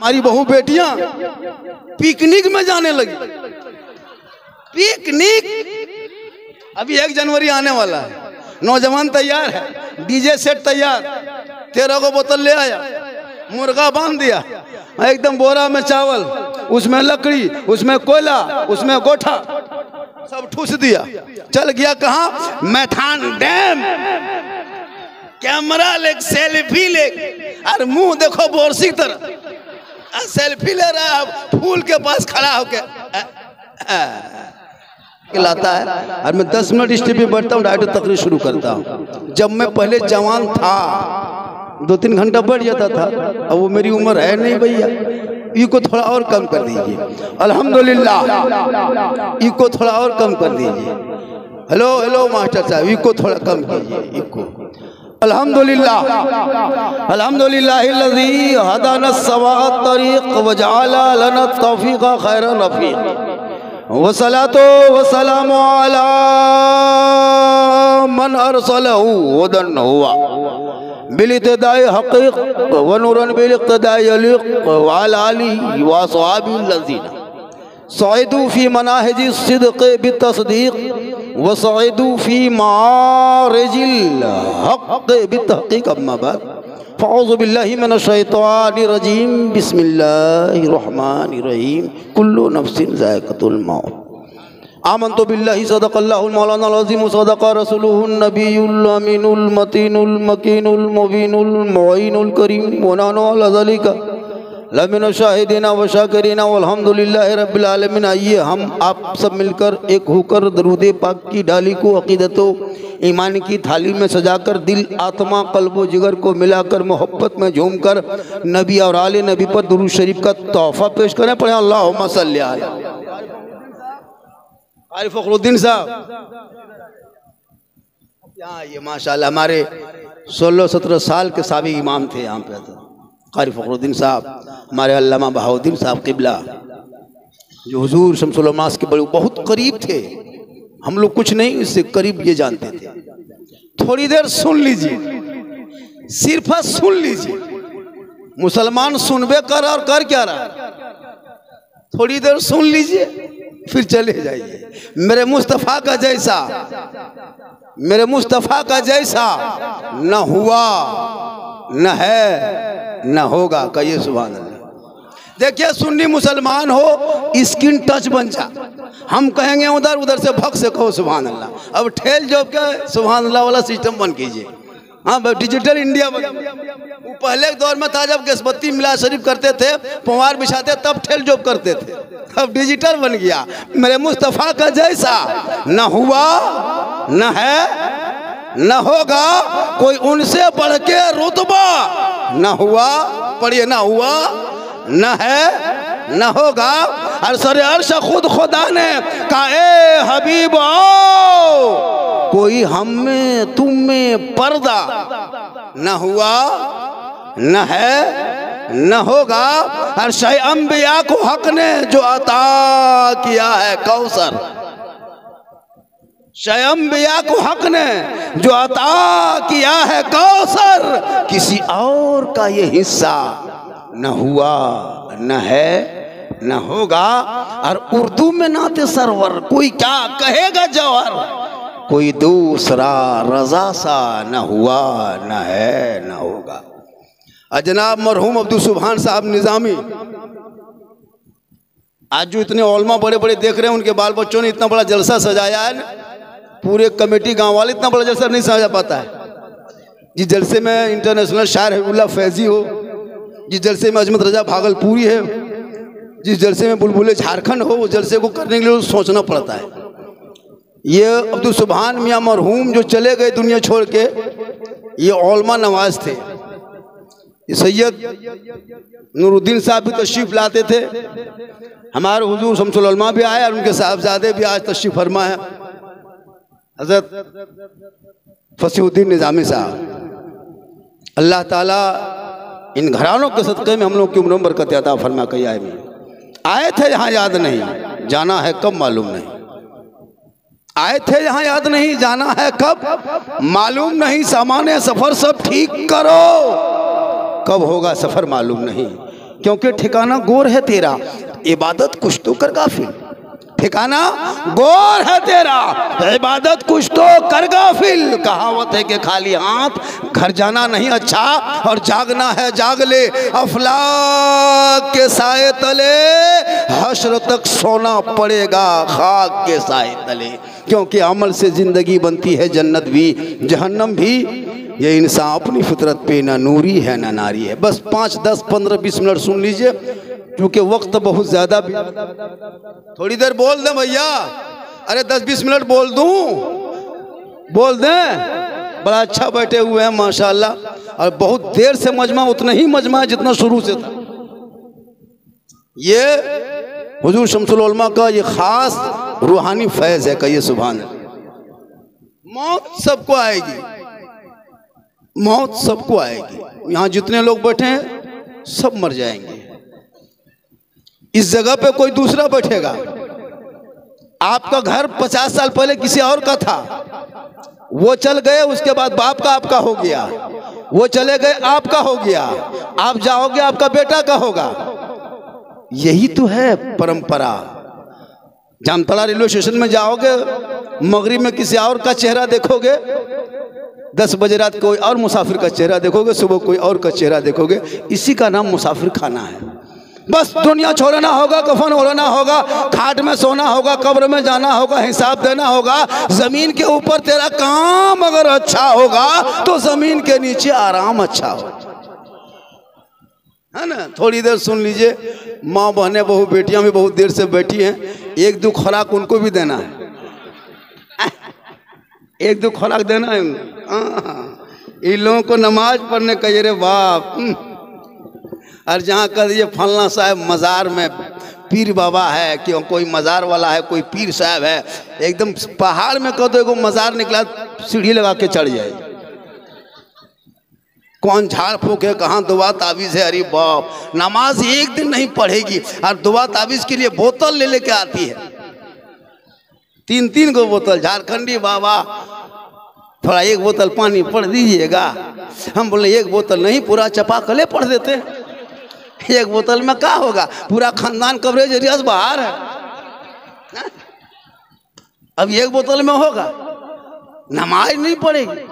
हमारी बहू बेटियां पिकनिक में जाने लगी। पिकनिक, अभी 1 जनवरी आने वाला है, नौजवान तैयार है, डीजे सेट तैयार, 13 को बोतल ले आया, मुर्गा बांध दिया, एकदम बोरा में चावल, उसमें लकड़ी, उसमें कोयला, उसमें गोठा, सब ठूस दिया, चल गया कहाँ? मैथान डैम। कैमरा ले, सेल्फी ले, और मुंह देखो बोरसी की तरह, सेल्फी ले रहा है फूल के पास खड़ा होके लाता है। और मैं 10 मिनट स्टेज पे बैठता हूँ, डायरेक्ट तकरीर शुरू करता हूँ। जब मैं पहले जवान था 2-3 घंटा बढ़ जाता था, अब वो मेरी उम्र है नहीं भैया, इसको थोड़ा और कम कर दीजिए। अल्हम्दुलिल्लाह, इसको थोड़ा और कम कर दीजिए। हेलो हेलो मास्टर साहब, इसको थोड़ा कम कीजिए, इसको। अल्हम्दुलिल्लाह, अल्हम्दुलिल्लाहिल्लज़ी हदाना सवाअत तरीक़ व जअला लना तौफ़ीक़ खैरन रफ़ीक़ वसलातो वसलामु अला मन अरसलहु हुदन हुआ बिलित्तिदाई हक़ीक़ व नूरन बिलिक्तिदाई यलीक़ व अला आलिहि व अस्हाबिल लज़ीना सईदू फ़ी मनाहिजि सिद्क़ बित्तस्दीक़ व सईदू फ़ी मारिजिल हक़ बित्तहक़ीक़। अम्मा बाद फ़अऊज़ु बिल्लाहि मिनश शैतानिर रजीम। बिस्मिल्लाहिर रहमानिर रहीम। कुल्लु नफ्सिन ज़ाइक़तुल मौत। आमन्तु बिल्लाहि सदक़ल्लाहुल मौलानाल अज़ीम व सदक़ रसूलुहुन नबियुल अमीनुल मतीनुल मकीनुल मुबीनुल मुईनुल करीम व नहनु अला ज़ालिका लमिन शाहिदीना व शाकिरीना वल्हम्दुलिल्लाहि रब्बिल आलमीन। आइए हम आप सब मिलकर एक होकर दरूदे पाक की डाली को अक़ीदतो ईमान की थाली में सजाकर दिल आत्मा कल्बो जिगर को मिलाकर मोहब्बत में झूमकर नबी और आले नबी पर दुरूद शरीफ का तोहफा पेश करें। पढ़े अल्लाहुम्मा सल्ली अलैहि। क़ारी फ़खरुद्दीन साहब यहाँ ये माशाल्लाह हमारे 16-17 साल के साबिक़ इमाम थे यहाँ पे। क़ारी फ़खरुद्दीन साहब हमारे अल्लामा बहाउद्दीन साहब क़िबला जो हुज़ूर शम्सुल उलमास के बड़े बहुत करीब थे। हम लोग कुछ नहीं, इससे करीब ये जानते थे। थोड़ी देर सुन लीजिए, सिर्फ सुन लीजिए। मुसलमान सुनबे कर और कर क्या रहा, थोड़ी देर सुन लीजिए फिर चले जाइए। मेरे मुस्तफ़ा का जैसा, मेरे मुस्तफ़ा का जैसा न हुआ न है न होगा। कहिए सुभान अल्लाह। देखिए सुन्नी मुसलमान हो, स्किन टच बन जा, हम कहेंगे उधर, उधर से भग से कहो सुभान अल्लाह। अब ठेल जॉब का सुभान अल्लाह वाला सिस्टम बन कीजिए। हाँ, डिजिटल इंडिया बन। वो पहले के दौर में था जब गैसबत्ती मिला शरीफ करते थे, पवार बिछाते, तब ठेल जॉब करते थे। अब डिजिटल बन गया। मेरे मुस्तफ़ा का जैसा न हुआ न है न होगा, कोई उनसे बढ़ के रुतबा न हुआ, पढ़िए, न हुआ न है न होगा। और सरे अर्श खुद खुदा ने कहा ए हबीब आओ, कोई हम में तुम में पर्दा न हुआ न है न होगा। और शाही अंबिया को हक ने जो अता किया है कौसर, शाही अंबिया को हक ने जो अता किया है कौसर, किसी और का ये हिस्सा न हुआ न है न होगा। और उर्दू में नाते सरवर कोई क्या कहेगा जौहर, कोई दूसरा रजा सा न हुआ न है न होगा। जनाब मरहूम अब्दुल सुभान साहब निज़ामी, आज जो इतने ओलमा बड़े बड़े देख रहे हैं, उनके बाल बच्चों ने इतना बड़ा जलसा सजाया है, पूरे कमेटी गांव वाले इतना बड़ा जलसा नहीं सजा पाता है। जिस जलसे में इंटरनेशनल शायर हबीबुल्लाह फैजी हो, जिस जलसे में अजमत रजा भागलपुरी है, जिस जलसे में बुलबुले झारखंड हो, उस जलसे को करने के लिए सोचना पड़ता है। ये अब्दुल सुभान मियाँ मरहूम जो चले गए दुनिया छोड़ के, ये ओलमा नवाज थे। ये सैयद नूरुद्दीन साहब भी तशरीफ़ लाते थे, हमारे हुजूर शम्सुल उलमा भी आए और उनके साहबजादे भी आज तशरीफ़ फरमा है, हज़रत फसीहुद्दीन निज़ामी साहब। अल्लाह ताला इन घरानों के सदक़े में हम लोग की उम्र बरकत अता फरमा। कई आए थे यहाँ याद नहीं, जाना है कब मालूम नहीं। आए थे यहाँ याद नहीं, जाना है कब मालूम नहीं। सामान्य सफ़र सब ठीक करो, कब होगा सफ़र मालूम नहीं। क्योंकि ठिकाना गोर है तेरा, इबादत कुछ तो कर गाफिल। ठिकाना गोर है तेरा, इबादत कुछ तो कर गाफिल। कहावत है कि खाली हाथ घर जाना नहीं अच्छा, और जागना है जाग ले, अफलाक के साए तले हश्र तक सोना पड़ेगा खाक के साए तले। क्योंकि अमल से ज़िंदगी बनती है जन्नत भी जहन्नम भी। ये इंसान अपनी फितरत पे ना नूरी है ना नारी है। बस 5, 10, 15, 20 मिनट सुन लीजिए, क्योंकि वक्त बहुत ज़्यादा भी। थोड़ी देर बोल दें भैया, अरे 10-20 मिनट बोल दूं, बोल दें। बड़ा अच्छा बैठे हुए हैं माशाल्लाह, और बहुत देर से मजमा, उतना ही मजमा है जितना शुरू से था। ये हुजूर शम्सुल उलमा का ये ख़ास रूहानी फैज़ है, कहिए सुभान अल्लाह। मौत सबको आएगी, मौत सबको आएगी। यहाँ जितने लोग बैठे हैं सब मर जाएंगे। इस जगह पे कोई दूसरा बैठेगा। आपका घर 50 साल पहले किसी और का था, वो चल गए, उसके बाद बाप का आपका हो गया, वो चले गए आपका हो गया, आप जाओगे आपका बेटा का होगा। यही तो है परंपरा। जामतड़ा रेलवे स्टेशन में जाओगे, मगरिब में किसी और का चेहरा देखोगे, 10 बजे रात कोई और मुसाफिर का चेहरा देखोगे, सुबह कोई और का चेहरा देखोगे। इसी का नाम मुसाफिर खाना है। बस दुनिया छोड़ना होगा, कफन ओढ़ना होगा, खाट में सोना होगा, कब्र में जाना होगा, हिसाब देना होगा। जमीन के ऊपर तेरा काम अगर अच्छा होगा तो जमीन के नीचे आराम अच्छा हो, है ना। थोड़ी देर सुन लीजिए। माँ बहनें बहू बेटियां भी बहुत देर से बैठी हैं। 1-2 खुराक उनको भी देना है, 1-2 खुराक देना है। इन लोगों को नमाज पढ़ने का ये रे बाप। और जहाँ कह दीजिए फलना साहब मज़ार में पीर बाबा है, कि कोई मज़ार वाला है, कोई पीर साहब है, एकदम पहाड़ में कह दो एगो मज़ार निकला, सीढ़ी लगा के चढ़ जाए। कौन झाड़ फूक है, कहाँ दुआ ताबीज़ है। अरे बाप, नमाज एक दिन नहीं पढ़ेगी और दुआ ताबीज़ के लिए बोतल ले लेके आती है, 3-3 गो बोतल। झारखंडी बाबा थोड़ा 1 बोतल पानी पढ़ दीजिएगा। हम बोले 1 बोतल नहीं, पूरा चपाकले पढ़ देते। 1 बोतल में क्या होगा, पूरा खानदान कवरेज एरिया से बाहर है। अब 1 बोतल में होगा, नमाज नहीं पढ़ेगी।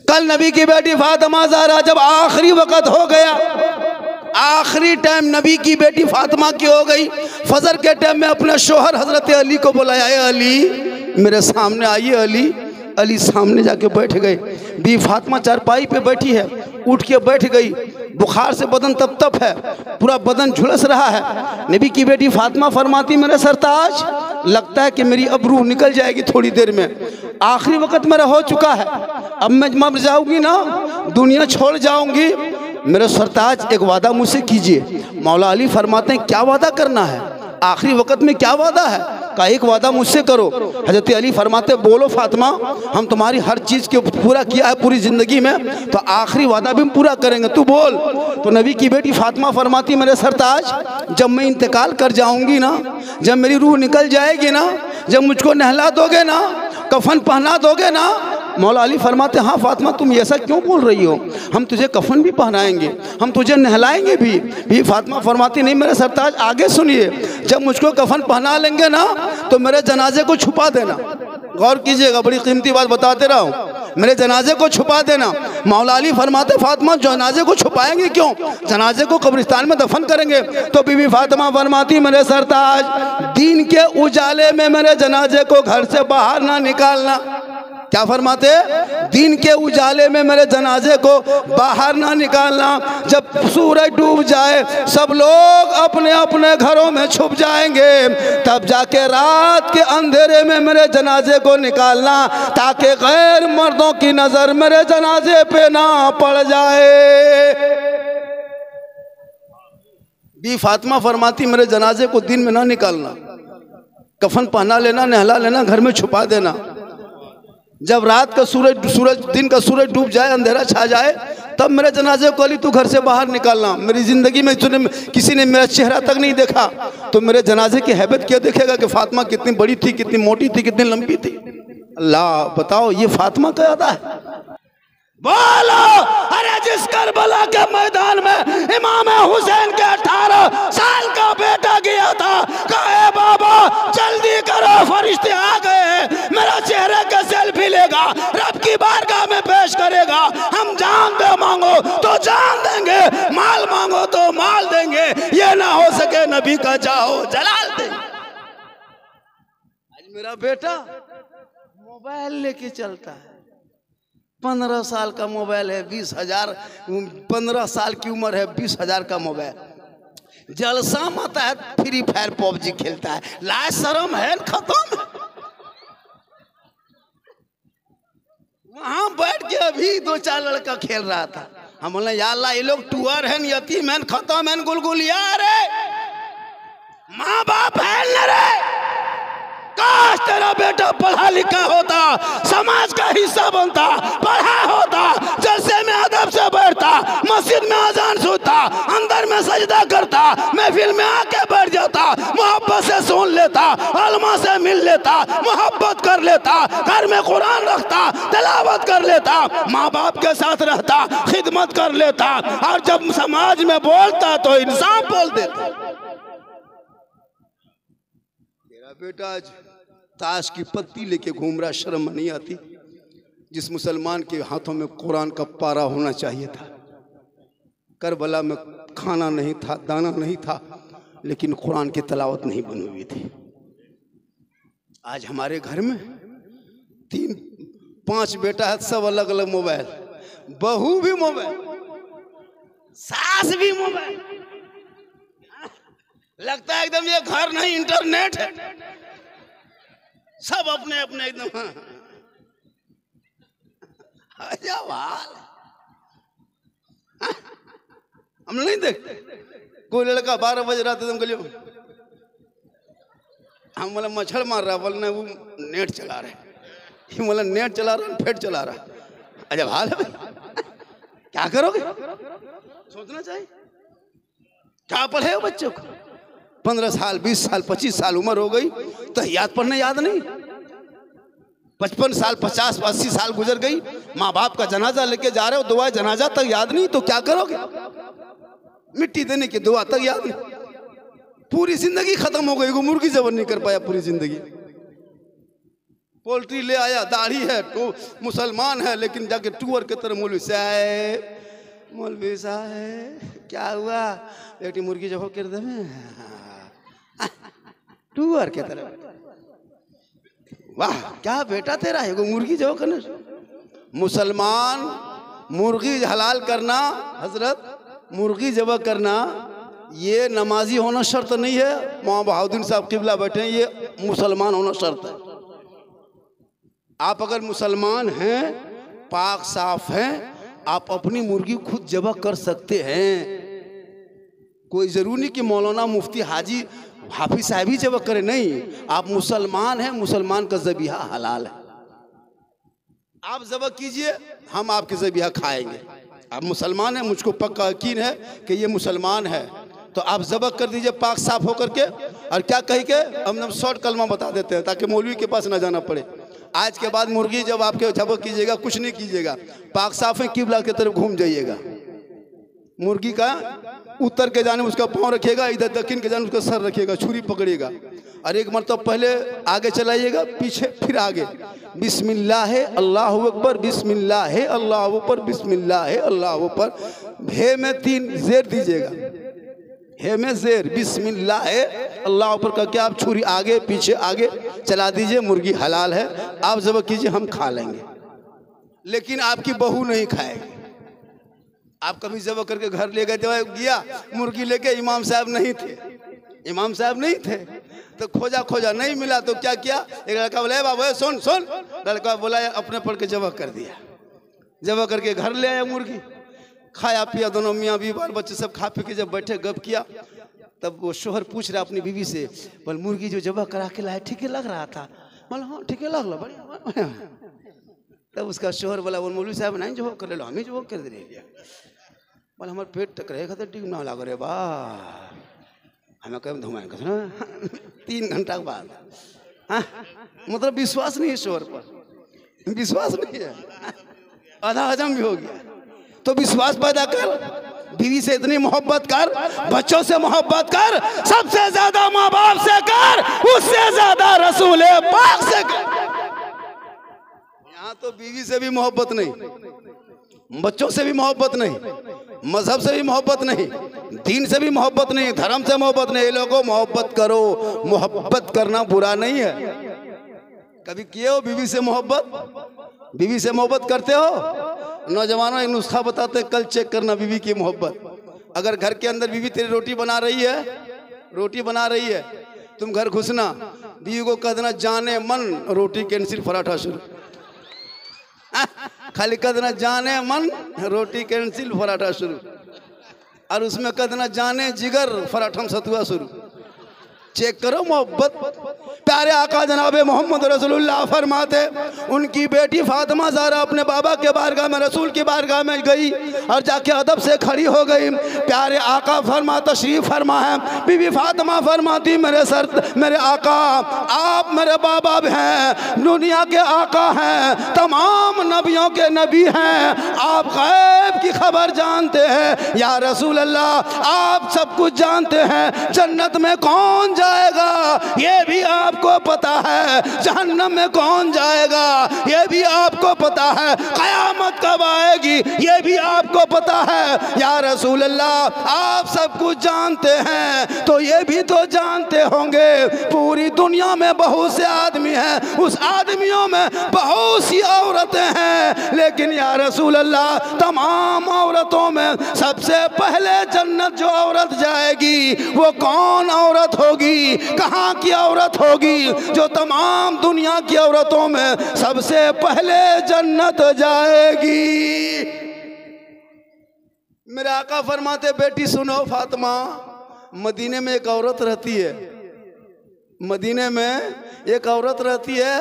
कल नबी की बेटी फातिमा ज़हरा जब आखिरी वक्त हो गया, आखिरी टाइम नबी की बेटी फातिमा की हो गई, फजर के टाइम में अपने शोहर हजरत अली को बुलाया, अली मेरे सामने आइए। अली अली सामने जाके बैठ गए। बी फातिमा चारपाई पे बैठी है, उठ के बैठ गई। बुखार से बदन तप है, पूरा बदन झुलस रहा है। नबी की बेटी फातिमा फरमाती, मेरे सरताज लगता है कि मेरी अब रूह निकल जाएगी थोड़ी देर में, आखिरी वक्त मेरा हो चुका है, अब मैं मर जाऊंगी ना, दुनिया छोड़ जाऊंगी। मेरे सरताज एक वादा मुझसे कीजिए। मौला अली फरमाते हैं, क्या वादा करना है, आखिरी वक्त में क्या वादा है? का एक वादा मुझसे करो। हजरत अली फरमाते, बोलो फातिमा, हम तुम्हारी हर चीज़ के पूरा किया है पूरी ज़िंदगी में, तो आखिरी वादा भी हम पूरा करेंगे, तू बोल। तो नबी की बेटी फातिमा फरमाती, मेरे सरताज जब मैं इंतकाल कर जाऊंगी ना, जब मेरी रूह निकल जाएगी ना, जब मुझको नहला दोगे ना, कफन पहना दोगे ना। मौला अली फरमाते, हाँ फातिमा तुम ऐसा क्यों बोल रही हो, हम तुझे कफन भी पहनाएंगे, हम तुझे नहलाएंगे भी। फातिमा फरमाती, नहीं मेरे सरताज आगे सुनिए, जब मुझको कफन पहना लेंगे ना तो मेरे जनाजे को छुपा देना। गौर कीजिएगा, बड़ी कीमती बात बताते रहा हूँ, मेरे जनाजे को छुपा देना। मौला अली फरमाते, फातिमा जनाजे को छुपाएंगे क्यों, जनाजे को कब्रिस्तान में दफन करेंगे। तो बीबी फातिमा फरमाती, मेरे सरताज दीन के उजाले में मेरे जनाजे को घर से बाहर ना निकालना। क्या फरमाते, दिन के उजाले में मेरे जनाजे को बाहर ना निकालना। जब सूरज डूब जाए सब लोग अपने अपने घरों में छुप जाएंगे, तब जाके रात के अंधेरे में मेरे जनाजे को निकालना, ताकि गैर मर्दों की नजर मेरे जनाजे पे ना पड़ जाए। बी फातिमा फरमाती, मेरे जनाजे को दिन में ना निकालना, कफन पहना लेना, नहला लेना, घर में छुपा देना। जब रात का सूरज दिन का सूरज डूब जाए, अंधेरा छा जाए, तब मेरे जनाजे को अली तू घर से बाहर निकालना। मेरी ज़िंदगी में किसी ने मेरा चेहरा तक नहीं देखा, तो मेरे जनाजे की हैबत क्या देखेगा कि फातिमा कितनी बड़ी थी, कितनी मोटी थी, कितनी लंबी थी। अल्लाह बताओ, ये फातिमा का अदा है। बोलो, अरे जिस करबला के मैदान में इमाम हुसैन के 18 साल का बेटा गया था, कहे बाबा जल्दी करो फरिश्ते आ गए, मेरा चेहरे का सेल्फी लेगा, रब की बारगाह में पेश करेगा। हम जान दे मांगो तो जान देंगे, माल मांगो तो माल देंगे, ये ना हो सके नबी का चाहो जलाल देंगे। आज मेरा बेटा मोबाइल लेके चलता है, 15 साल का मोबाइल है, 20,000, 15 साल की उम्र है, 20,000 का मोबाइल। जलसा माता है, फ्री फायर पबजी खेलता है, लाज शर्म है खत्म। वहां बैठ के अभी 2-4 लड़का खेल रहा था, हम बोले या अल्लाह ये लोग टूअर है, यतीम है, खत्म है, गुलगुलिया रे, माँ बाप है न रे। काश तेरा बेटा पढ़ा लिखा होता, समाज का हिस्सा बनता, पढ़ा होता, जलसे में अदब से बैठता, मस्जिद में अजान सुनता, अंदर में सजदा करता, महफिल में आके बैठ जाता, मोहब्बत से सुन लेता, उलमा से मिल लेता, मोहब्बत कर लेता, घर में कुरान रखता, तिलावत कर लेता, माँ बाप के साथ रहता, खिदमत कर लेता, और जब समाज में बोलता तो इंसाफ बोल देता। बेटा आज ताश की पत्ती लेके घूम रहा, शर्म नहीं आती? जिस मुसलमान के हाथों में कुरान का पारा होना चाहिए था। करबला में खाना नहीं था, दाना नहीं था, लेकिन कुरान की तलावत नहीं बनी हुई थी। आज हमारे घर में 3-5 बेटा है, सब अलग अलग मोबाइल, बहू भी मोबाइल, सास भी मोबाइल, लगता है एकदम ये घर नहीं इंटरनेट है, सब अपने अपने एकदम। हम नहीं देखते कोई लड़का 12 बजे रात एकदम गलियों, हम बोला मच्छर मार रहा, बोलना वो नेट चला रहे, बोला नेट चला रहा, फेट चला रहा। अजब हाल है भाई, क्या करोगे? सोचना चाहिए। क्या पढ़े हो बच्चों को? 15 साल, 20 साल, 25 साल उम्र हो गई तो याद पढ़ने याद नहीं। 55 साल, 50, 80 साल गुजर गई, माँ बाप का जनाजा लेके जा रहे हो, दुआ जनाजा तक याद नहीं, तो क्या करोगे? मिट्टी देने की दुआ तक याद नहीं, पूरी जिंदगी खत्म हो गई। वो मुर्गी जबन नहीं कर पाया पूरी जिंदगी। पोल्ट्री ले आया, दाढ़ी है, तो मुसलमान है, लेकिन जाके टूअर के तरह मौलवी साहब क्या हुआ, बेटी मुर्गी जब कर दे टूअर के तरह। वाह क्या बेटा तेरा है, वो मुर्गी जो करना। मुसलमान मुर्गी हलाल करना, हजरत मुर्गी जब करना, ये नमाजी होना शर्त नहीं है। मौलाना बहाउद्दीन साहब किबला बैठे हैं, ये मुसलमान होना शर्त है। आप अगर मुसलमान हैं, पाक साफ हैं, आप अपनी मुर्गी खुद जबह कर सकते हैं। कोई जरूरी नहीं कि मौलाना, मुफ्ती, हाजी, हाफिज साहब ही जबह करे, नहीं। आप मुसलमान हैं, मुसलमान का ज़बीहा हलाल है। आप जबह कीजिए, हम आपके ज़बीहा खाएंगे। आप मुसलमान हैं, मुझको पक्का यकीन है कि ये मुसलमान है, तो आप जबह कर दीजिए पाक साफ होकर के। और क्या कही के हम शॉर्ट कलमा बता देते हैं ताकि मौलवी के पास ना जाना पड़े। आज के बाद मुर्गी जब आपके जबह कीजिएगा, कुछ नहीं कीजिएगा, पाक साफ है, किबला की तरफ घूम जाइएगा। मुर्गी का उत्तर के जाने उसका पाँव रखिएगा, इधर दक्षिण के जाने उसका सर रखिएगा, छुरी पकड़िएगा, और एक मरतब पहले आगे चलाइएगा, पीछे फिर आगे। बिस्मिल्लाह अल्लाहु अकबर, बिस्मिल्लाह अल्लाहु अकबर, बिस्मिल्लाह अल्लाहु अकबर। हे में 3 ज़ेर दीजिएगा, हे में ज़ेर, बिस्मिल्लाह अल्लाहु अकबर करके आप छुरी आगे पीछे आगे चला दीजिए। मुर्गी हलाल है, आप जब कीजिए, हम खा लेंगे, लेकिन आपकी बहू नहीं खाएगी। आप कभी जब करके घर ले गए, गया मुर्गी लेके, इमाम साहब नहीं थे, इमाम साहब नहीं थे, तो खोजा खोजा नहीं मिला, तो क्या किया, एक लड़का बोला बाबा सुन सुन, लड़का बोला अपने पढ़ के जबह कर दिया। जबह करके घर ले आया मुर्गी, खाया पिया, दोनों मियाँ बीवी बाल बच्चे सब खा पी के जब बैठे गप किया, तब वो शोहर पूछ रहा अपनी बीवी से, बोल मुर्गी जो जबह करा के लाए ठीक लग रहा था? बोला हाँ ठीक लग रहा, बढ़िया। तब उसका शोहर बोला, वो मौलवी साहब नहीं जबह कर लो, हम ही जबह कर दे लिया। बोला हमारे पेट टकरेगा तो ठीक ना लग रहे, वाह हमें कहीं धुमाएंगे 3 घंटा के बाद। हाँ मतलब विश्वास नहीं है शोहर पर, विश्वास नहीं है। आधा हजम भी हो गया। तो विश्वास पैदा कर, बीवी से इतनी मोहब्बत कर, बच्चों से मोहब्बत कर, सबसे ज्यादा माँ बाप से कर, उससे ज्यादा रसूल पाक से कर। यहाँ तो बीवी से भी मोहब्बत नहीं, बच्चों से भी मोहब्बत नहीं, मजहब से भी मोहब्बत नहीं, दीन से भी मोहब्बत नहीं, धर्म से मोहब्बत नहीं। ये लोगों मोहब्बत करो, मोहब्बत करना बुरा नहीं है। कभी किए हो बीवी से मोहब्बत? बीवी से मोहब्बत करते हो? नौजवानों एक नुस्खा बताते, कल चेक करना बीवी की मोहब्बत। अगर घर के अंदर बीवी तेरी रोटी बना रही है, तुम घर घुसना, बीवी को कह देना जाने मन रोटी कैंसिल पराठा शुरू। खाली कह देना जाने मन रोटी कैंसिल पराठा शुरू, और उसमें कह देना जाने जिगर पराठम सतुआ शुरू। चेक करो मोहब्बत। प्यारे आका जनाबे मोहम्मद रसूलुल्लाह फरमाते, उनकी बेटी फातिमा ज़हरा अपने बाबा के बारगाह में, रसूल की बारगाह में गई और जाके अदब से खड़ी हो गई। प्यारे आका फरमा तशरीफ फरमा है, बीबी फातिमा फरमाती, मेरे आका, आप मेरे बाबा भी हैं, दुनिया के आका हैं, तमाम नबियों के नबी हैं, आप गैब की खबर जानते हैं या रसूल अल्लाह, आप सब कुछ जानते हैं। जन्नत में कौन जाएगा ये भी आपको पता है, जहन्नम में कौन जाएगा ये भी आपको पता है, कयामत कब आएगी ये भी आपको पता है। या रसूल अल्लाह, आप सब कुछ जानते हैं तो ये भी तो जानते होंगे पूरी दुनिया में बहुत से आदमी हैं, उस आदमियों में बहुत सी औरतें हैं, लेकिन या रसूल अल्लाह, तमाम औरतों में सबसे पहले जन्नत जो औरत जाएगी वो कौन औरत होगी, कहाँ की औरत होगी जो तमाम दुनिया की औरतों में सबसे पहले जन्नत जाएगी? मेरे आका फरमाते, बेटी सुनो फातिमा, मदीने में एक औरत रहती है, मदीने में एक औरत रहती है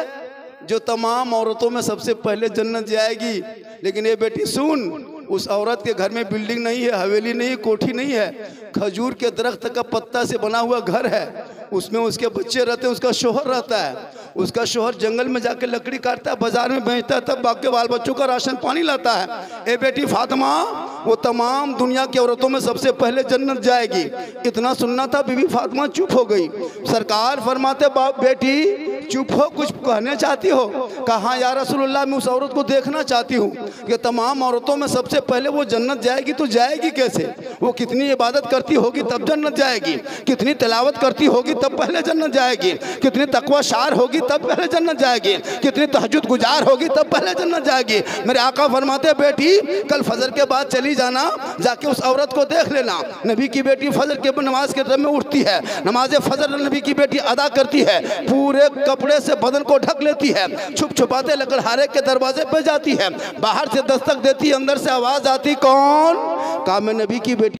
जो तमाम औरतों में सबसे पहले जन्नत जाएगी। लेकिन ये बेटी सुन, उस औरत के घर में बिल्डिंग नहीं है, हवेली नहीं है, कोठी नहीं है, खजूर के दरख्त का पत्ता से बना हुआ घर है, उसमें उसके बच्चे रहते हैं, उसका शोहर रहता है, उसका शोहर जंगल में जाके लकड़ी काटता है, बाजार में बेचता है, तब बाकी बाल बच्चों का राशन पानी लाता है। ए बेटी फातिमा, वो तमाम दुनिया की औरतों में सबसे पहले जन्नत जाएगी। इतना सुनना था, बीबी फातिमा चुप हो गई। सरकार फरमाते, बाप बेटी चुप हो, कुछ कहना चाहती हो? कहा या रसूलुल्लाह, मैं उस औरत को देखना चाहती हूँ कि तमाम औरतों में सबसे पहले वो जन्नत जाएगी, तो जाएगी कैसे? वो कितनी इबादत करती होगी तब जन्नत जाएगी, कितनी तिलावत करती होगी तब पहले जन्नत जाएगी, कितनी तकवा शार होगी तब पहले जन्नत जाएगी, कितनी तहज्जुद गुजार होगी तब पहले जन्नत जाएगी। मेरे आका फरमाते, बेटी कल फजर के बाद चली जाना, जाके उस औरत को देख लेना। नबी की बेटी फजर के नमाज के टाइम में उठती है, नमाज फजर नबी की बेटी अदा करती है, पूरे कपड़े से बदन को ढक लेती है, छुप छुपाते लकड़हारे के दरवाजे पे जाती है, बाहर से दस्तक देती, अंदर से आवाज आती, कौन? कहा मैं नबी की बेटी